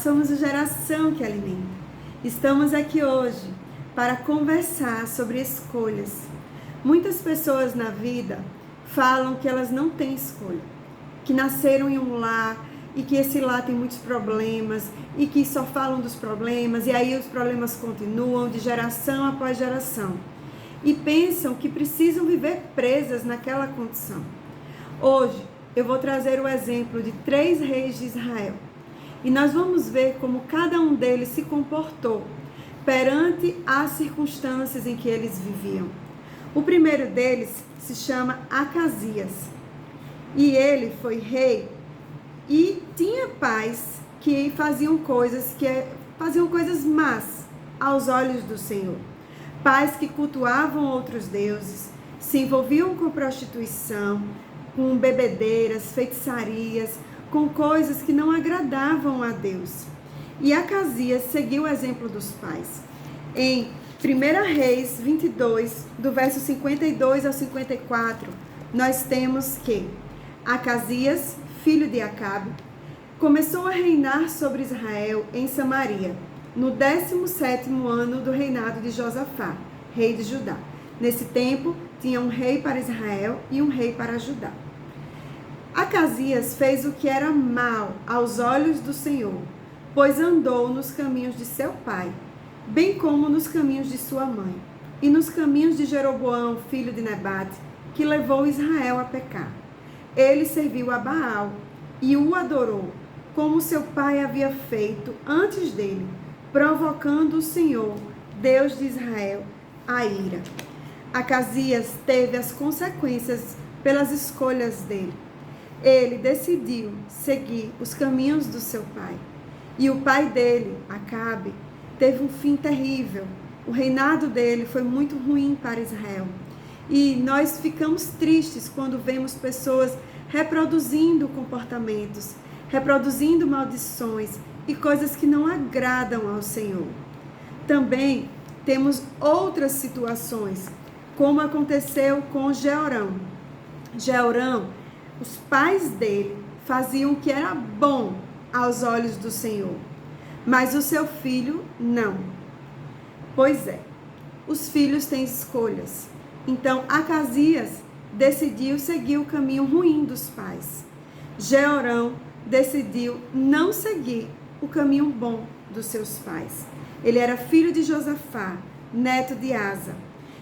Somos a geração que alimenta. Estamos aqui hoje para conversar sobre escolhas. Muitas pessoas na vida falam que elas não têm escolha, que nasceram em um lar e que esse lar tem muitos problemas e que só falam dos problemas e aí os problemas continuam de geração após geração e pensam que precisam viver presas naquela condição. Hoje eu vou trazer o exemplo de 3 reis de Israel. E nós vamos ver como cada um deles se comportou perante as circunstâncias em que eles viviam. O primeiro deles se chama Acasias. E ele foi rei e tinha pais que faziam coisas más aos olhos do Senhor. Pais que cultuavam outros deuses, se envolviam com prostituição, com bebedeiras, feitiçarias, com coisas que não agradavam a Deus. E Acasias seguiu o exemplo dos pais. Em 1 Reis 22, do verso 52 ao 54, nós temos que Acasias, filho de Acabe, começou a reinar sobre Israel em Samaria, no 17º ano do reinado de Josafá, rei de Judá. Nesse tempo, tinha um rei para Israel e um rei para Judá. Acasias fez o que era mal aos olhos do Senhor, pois andou nos caminhos de seu pai, bem como nos caminhos de sua mãe, e nos caminhos de Jeroboão, filho de Nebate, que levou Israel a pecar. Ele serviu a Baal e o adorou, como seu pai havia feito antes dele, provocando o Senhor, Deus de Israel, a ira. Acasias teve as consequências pelas escolhas dele. Ele decidiu seguir os caminhos do seu pai. E o pai dele, Acabe, teve um fim terrível. O reinado dele foi muito ruim para Israel. E nós ficamos tristes quando vemos pessoas reproduzindo comportamentos, reproduzindo maldições e coisas que não agradam ao Senhor. Também temos outras situações, como aconteceu com Jeorão. Jeorão, os pais dele faziam o que era bom aos olhos do Senhor, mas o seu filho não. Pois é, os filhos têm escolhas. Então, Acasias decidiu seguir o caminho ruim dos pais. Jeorão decidiu não seguir o caminho bom dos seus pais. Ele era filho de Josafá, neto de Asa.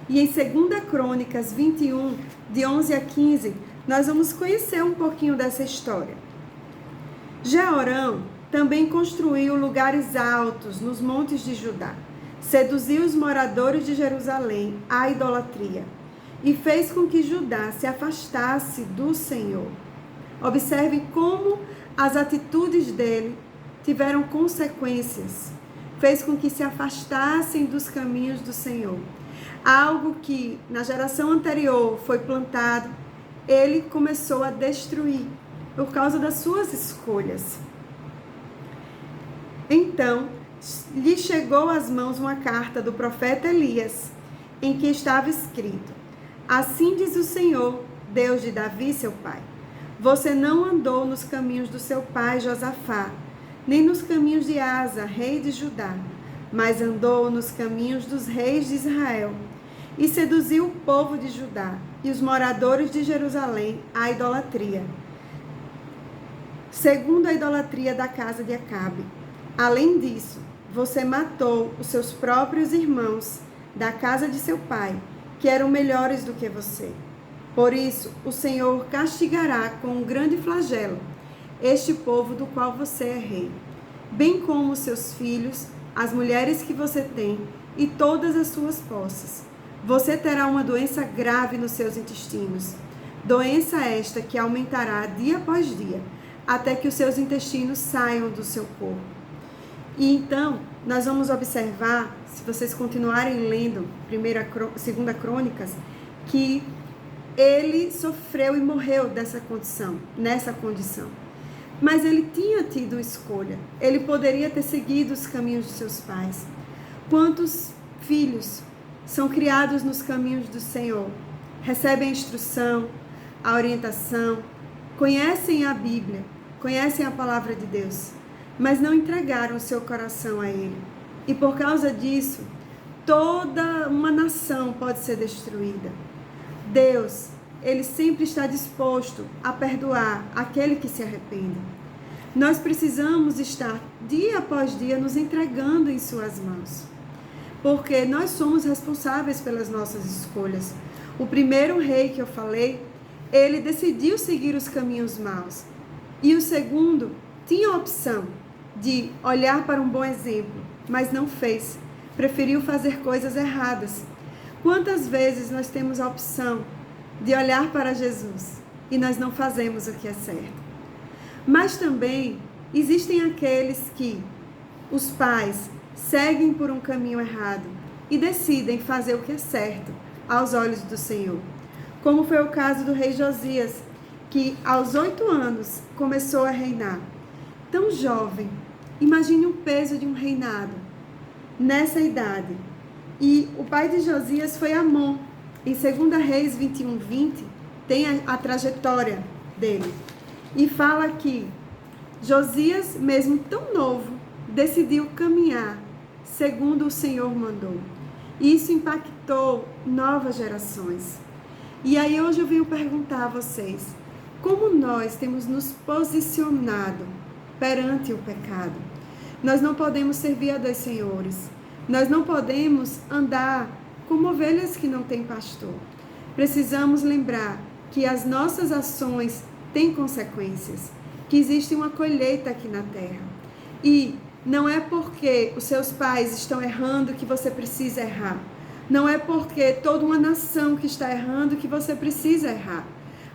E em 2 Crônicas 21, de 11 a 15, nós vamos conhecer um pouquinho dessa história. Jeorão também construiu lugares altos nos montes de Judá, seduziu os moradores de Jerusalém à idolatria e fez com que Judá se afastasse do Senhor. Observe como as atitudes dele tiveram consequências. Fez com que se afastassem dos caminhos do Senhor. Algo que na geração anterior foi plantado, ele começou a destruir por causa das suas escolhas. Então, lhe chegou às mãos uma carta do profeta Elias, em que estava escrito: Assim diz o Senhor, Deus de Davi, seu pai. Você não andou nos caminhos do seu pai Josafá, nem nos caminhos de Asa, rei de Judá, mas andou nos caminhos dos reis de Israel, e seduziu o povo de Judá e os moradores de Jerusalém à idolatria, segundo a idolatria da casa de Acabe. Além disso, você matou os seus próprios irmãos da casa de seu pai, que eram melhores do que você. Por isso, o Senhor castigará com um grande flagelo este povo do qual você é rei, bem como os seus filhos, as mulheres que você tem e todas as suas posses. Você terá uma doença grave nos seus intestinos, doença esta que aumentará dia após dia, até que os seus intestinos saiam do seu corpo. E então, nós vamos observar, se vocês continuarem lendo 2 Crônicas, que ele sofreu e morreu nessa condição. Mas ele tinha tido escolha. Ele poderia ter seguido os caminhos de seus pais. Quantos filhos são criados nos caminhos do Senhor? Recebem a instrução, a orientação, conhecem a Bíblia, conhecem a palavra de Deus, mas não entregaram o seu coração a Ele. E por causa disso, toda uma nação pode ser destruída. Deus, Ele sempre está disposto a perdoar aquele que se arrepende. Nós precisamos estar dia após dia nos entregando em suas mãos, porque nós somos responsáveis pelas nossas escolhas. O primeiro rei que eu falei, ele decidiu seguir os caminhos maus. E o segundo tinha a opção de olhar para um bom exemplo, mas não fez. Preferiu fazer coisas erradas. Quantas vezes nós temos a opção de olhar para Jesus e nós não fazemos o que é certo? Mas também existem aqueles que os pais seguem por um caminho errado e decidem fazer o que é certo aos olhos do Senhor. Como foi o caso do rei Josias, que aos 8 anos começou a reinar. Tão jovem, imagine o peso de um reinado nessa idade. E o pai de Josias foi Amon. Em 2 Reis 21:20 tem a trajetória dele. E fala que Josias, mesmo tão novo, decidiu caminhar segundo o Senhor mandou. E isso impactou novas gerações. E aí hoje eu venho perguntar a vocês, como nós temos nos posicionado perante o pecado? Nós não podemos servir a 2 senhores. Nós não podemos andar como ovelhas que não têm pastor. Precisamos lembrar que as nossas ações têm consequências, que existe uma colheita aqui na terra. E não é porque os seus pais estão errando que você precisa errar. Não é porque toda uma nação que está errando que você precisa errar.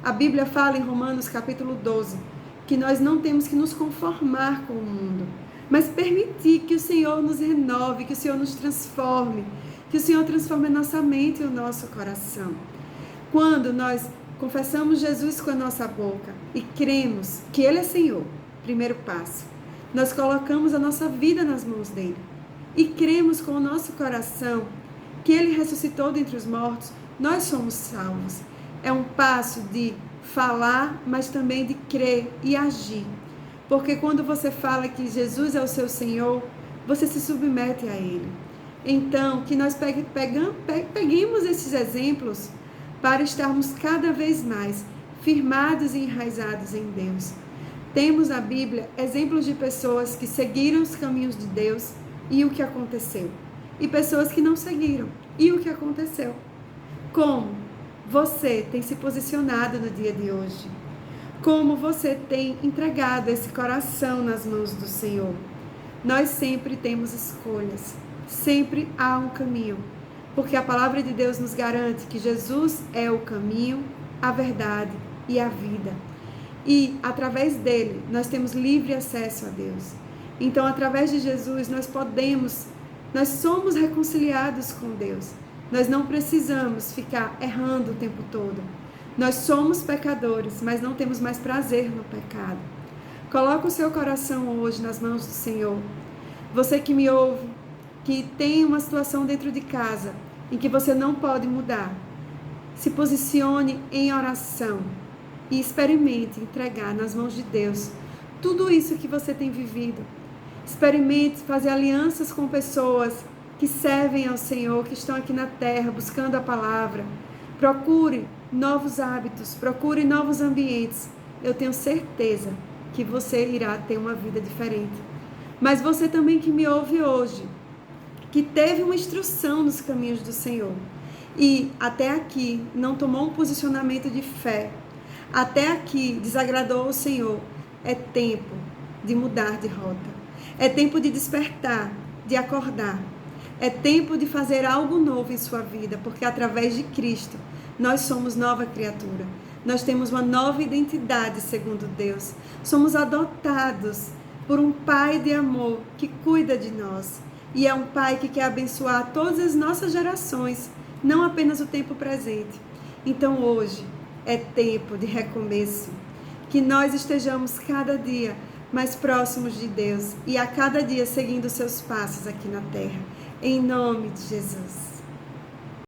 A Bíblia fala em Romanos capítulo 12 que nós não temos que nos conformar com o mundo, mas permitir que o Senhor nos renove, que o Senhor nos transforme, que o Senhor transforme a nossa mente e o nosso coração. Quando nós confessamos Jesus com a nossa boca e cremos que Ele é Senhor, primeiro passo, nós colocamos a nossa vida nas mãos dEle e cremos com o nosso coração que Ele ressuscitou dentre os mortos, nós somos salvos. É um passo de falar, mas também de crer e agir. Porque quando você fala que Jesus é o seu Senhor, você se submete a Ele. Então, que nós peguemos esses exemplos para estarmos cada vez mais firmados e enraizados em Deus. Temos na Bíblia exemplos de pessoas que seguiram os caminhos de Deus e o que aconteceu. E pessoas que não seguiram e o que aconteceu. Como você tem se posicionado no dia de hoje? Como você tem entregado esse coração nas mãos do Senhor? Nós sempre temos escolhas, sempre há um caminho, porque a palavra de Deus nos garante que Jesus é o caminho, a verdade e a vida. E através dele nós temos livre acesso a Deus. Então, através de Jesus nós somos reconciliados com Deus. Nós não precisamos ficar errando o tempo todo. Nós somos pecadores, mas não temos mais prazer no pecado. Coloca o seu coração hoje nas mãos do Senhor. Você que me ouve, que tem uma situação dentro de casa em que você não pode mudar, se posicione em oração e experimente entregar nas mãos de Deus tudo isso que você tem vivido. Experimente fazer alianças com pessoas que servem ao Senhor, que estão aqui na terra buscando a palavra. Procure novos hábitos, procure novos ambientes. Eu tenho certeza que você irá ter uma vida diferente. Mas você também que me ouve hoje, que teve uma instrução nos caminhos do Senhor e até aqui não tomou um posicionamento de fé, até aqui desagradou o Senhor, é tempo de mudar de rota. É tempo de despertar, de acordar. É tempo de fazer algo novo em sua vida, porque através de Cristo nós somos nova criatura. Nós temos uma nova identidade segundo Deus. Somos adotados por um Pai de amor que cuida de nós. E é um Pai que quer abençoar todas as nossas gerações, não apenas o tempo presente. Então hoje é tempo de recomeço. Que nós estejamos cada dia mais próximos de Deus e a cada dia seguindo seus passos aqui na terra. Em nome de Jesus.